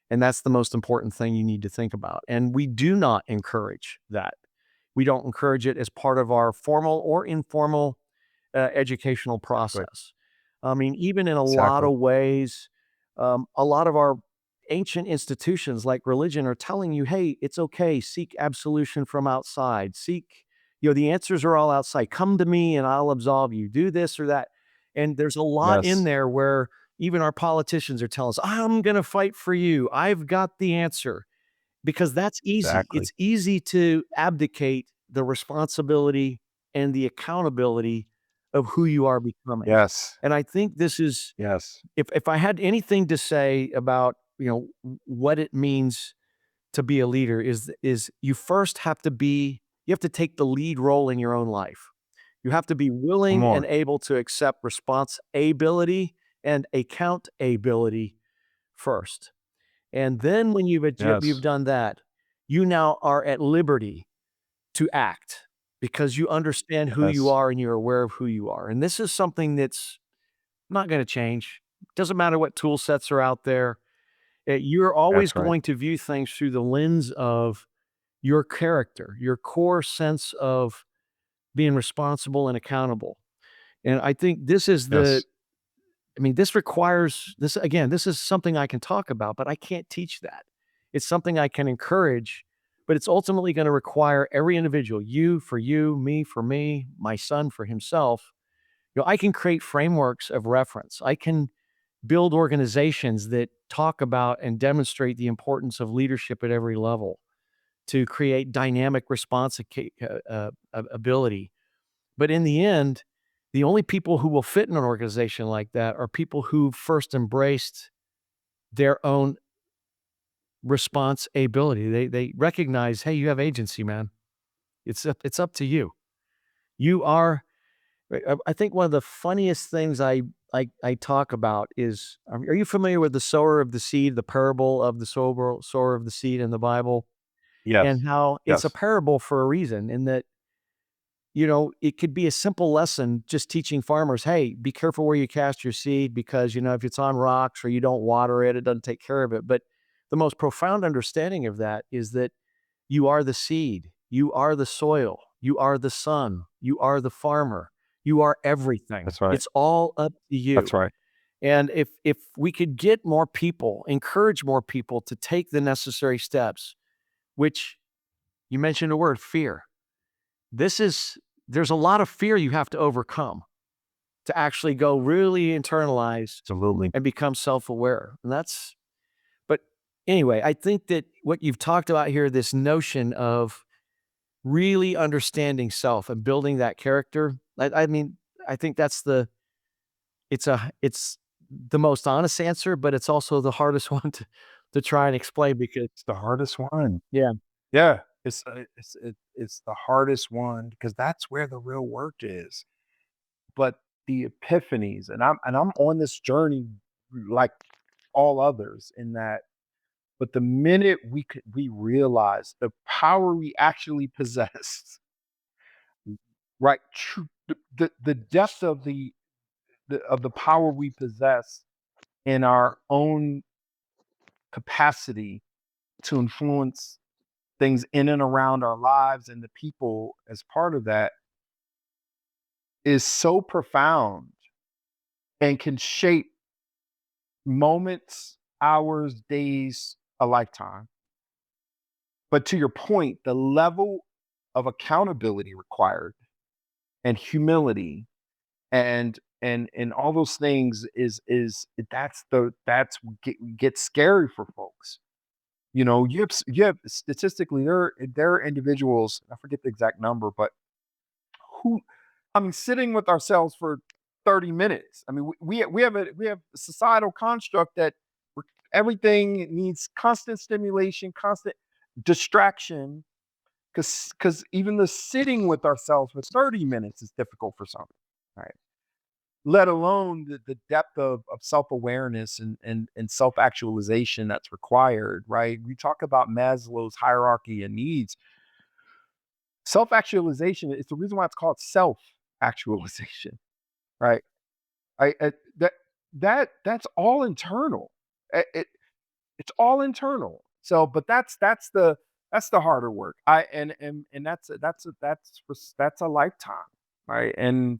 And that's the most important thing you need to think about. And we do not encourage that. We don't encourage it as part of our formal or informal educational exactly, process. I mean, even in a lot exactly. of ways, a lot of our ancient institutions like religion are telling you, hey, it's okay, seek absolution from outside. Seek, the answers are all outside. Come to me and I'll absolve you. Do this or that. And there's a lot in Yes, there where even our politicians are telling us, I'm going to fight for you. I've got the answer because that's easy. exactly. It's easy to abdicate the responsibility and the accountability of who you are becoming. Yes, And I think this is, yes, if I had anything to say about, what it means to be a leader is you first have to you have to take the lead role in your own life. You have to be come willing and on. able to accept responsibility and accountability first. And then when you've Yes, done that, you now are at liberty to act because you understand who you yes, are and you're aware of who you are. And this is something that's not gonna change. Doesn't matter what tool sets are out there. You're always that's right. going to view things through the lens of your character, your core sense of being responsible and accountable. And I think this is Yes, this requires this again, this is something I can talk about, but I can't teach that. It's something I can encourage, but it's ultimately gonna require every individual, you for you, me for me, my son for himself. I can create frameworks of reference. I can build organizations that talk about and demonstrate the importance of leadership at every level to create dynamic response ability. But in the end, the only people who will fit in an organization like that are people who first embraced their own responsibility. They recognize, hey, you have agency, man. It's up to you. You are. I think one of the funniest things I talk about is, are you familiar with the sower of the seed, the parable of the sower of the seed in the Bible, and Yes. how it's a Yes. parable for a reason, in that, it could be a simple lesson just teaching farmers, hey, be careful where you cast your seed because, if it's on rocks or you don't water it, it doesn't take care of it. But the most profound understanding of that is that you are the seed, you are the soil, you are the sun, you are the farmer, you are everything. That's right. It's all up to you. That's right. And if we could get more people, encourage more people to take the necessary steps, which you mentioned a word, fear. This is There's a lot of fear you have to overcome to actually go really internalize Absolutely. and become self-aware. And that's but anyway, I think that what you've talked about here, this notion of really understanding self and building that character, I mean, I think it's the most honest answer, but it's also the hardest one to try and explain because It's the hardest one. yeah. Yeah. It's the hardest one because that's where the real work is. But the epiphanies, and I'm on this journey like all others in that, but the minute we realize the power we actually possess, right? The depth of the power we possess in our own capacity to influence things in and around our lives and the people as part of that is so profound and can shape moments, hours, days, a lifetime. But to your point, the level of accountability required and humility and all those things is gets scary for folks. You have statistically there are individuals, I forget the exact number, but who I mean, sitting with ourselves for 30 minutes. I mean, we have a societal construct that everything needs constant stimulation, constant distraction, because even the sitting with ourselves for 30 minutes is difficult for some. Right. Let alone the depth of self-awareness and self-actualization that's required, right? We talk about Maslow's hierarchy of needs. Self-actualization is the reason why it's called self-actualization, right? I that that's all internal. It's all internal. So, but that's the harder work. And that's a lifetime, right? And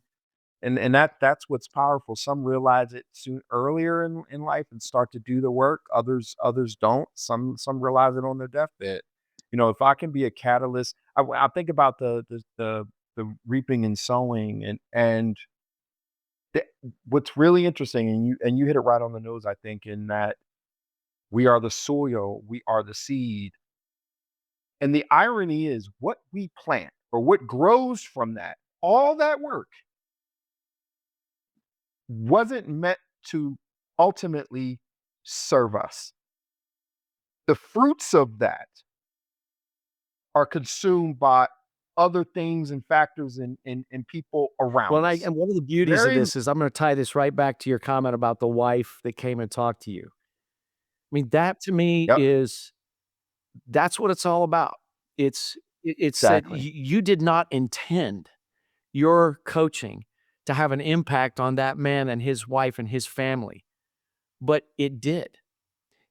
that's what's powerful. Some realize it soon earlier in life and start to do the work. Others don't. Some realize it on their deathbed. If I can be a catalyst, I think about the reaping and sowing and th- what's really interesting, and you hit it right on the nose, I think, in that we are the soil, we are the seed. And the irony is what we plant or what grows from that, all that work wasn't meant to ultimately serve us. The fruits of that are consumed by other things and factors and people Well, around us. and one of the beauties of Very this is I'm gonna tie this right back to your comment about the wife that came and talked to you. I mean, that to me Yep, is that's what it's all about. It's that exactly. you did not intend your coaching to have an impact on that man and his wife and his family, but it did.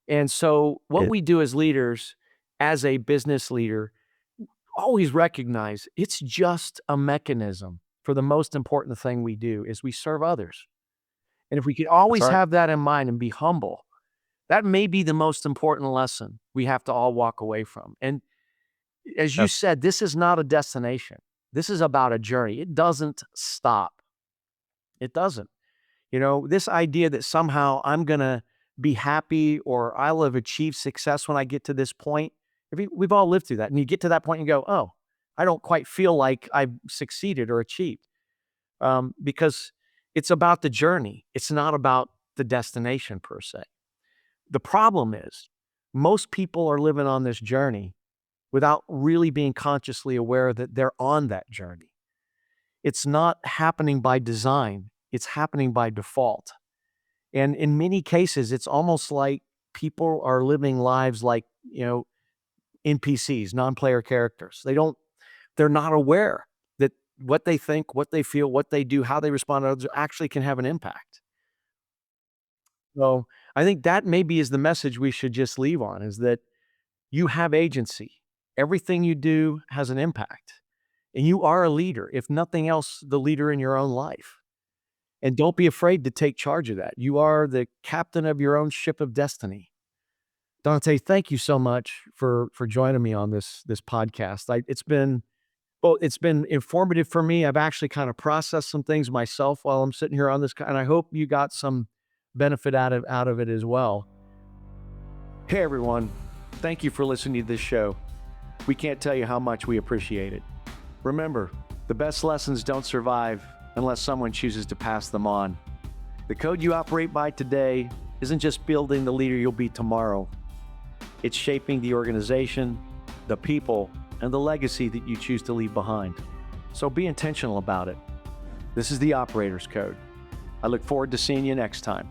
And so what It we do as leaders, as a business leader, always recognize it's just a mechanism for the most important thing we do is we serve others. And if we could that's always right. have that in mind and be humble, that may be the most important lesson we have to all walk away from. And as you That's said, this is not a destination. This is about a journey. It doesn't stop. It doesn't. This idea that somehow I'm going to be happy or I'll have achieved success when I get to this point. We've all lived through that. And you get to that point and you go, oh, I don't quite feel like I've succeeded or achieved, because it's about the journey. It's not about the destination per se. The problem is Most people are living on this journey without really being consciously aware that they're on that journey. It's not happening by design, it's happening by default. And in many cases, it's almost like people are living lives like, NPCs, non-player characters. They're not aware that what they think, what they feel, what they do, how they respond to others actually can have an impact. So, I think that maybe is the message we should just leave on, is that you have agency. Everything you do has an impact, and you are a leader, if nothing else, the leader in your own life. And don't be afraid to take charge of that. You are the captain of your own ship of destiny. Dante, thank you so much for joining me on this podcast. It's been informative for me. I've actually kind of processed some things myself while I'm sitting here on this, and I hope you got some benefit out of it as well. Hey everyone, thank you for listening to this show. We can't tell you how much we appreciate it. Remember, the best lessons don't survive unless someone chooses to pass them on. The code you operate by today isn't just building the leader you'll be tomorrow. It's shaping the organization, the people, and the legacy that you choose to leave behind. So be intentional about it. This is the Operator's Code. I look forward to seeing you next time.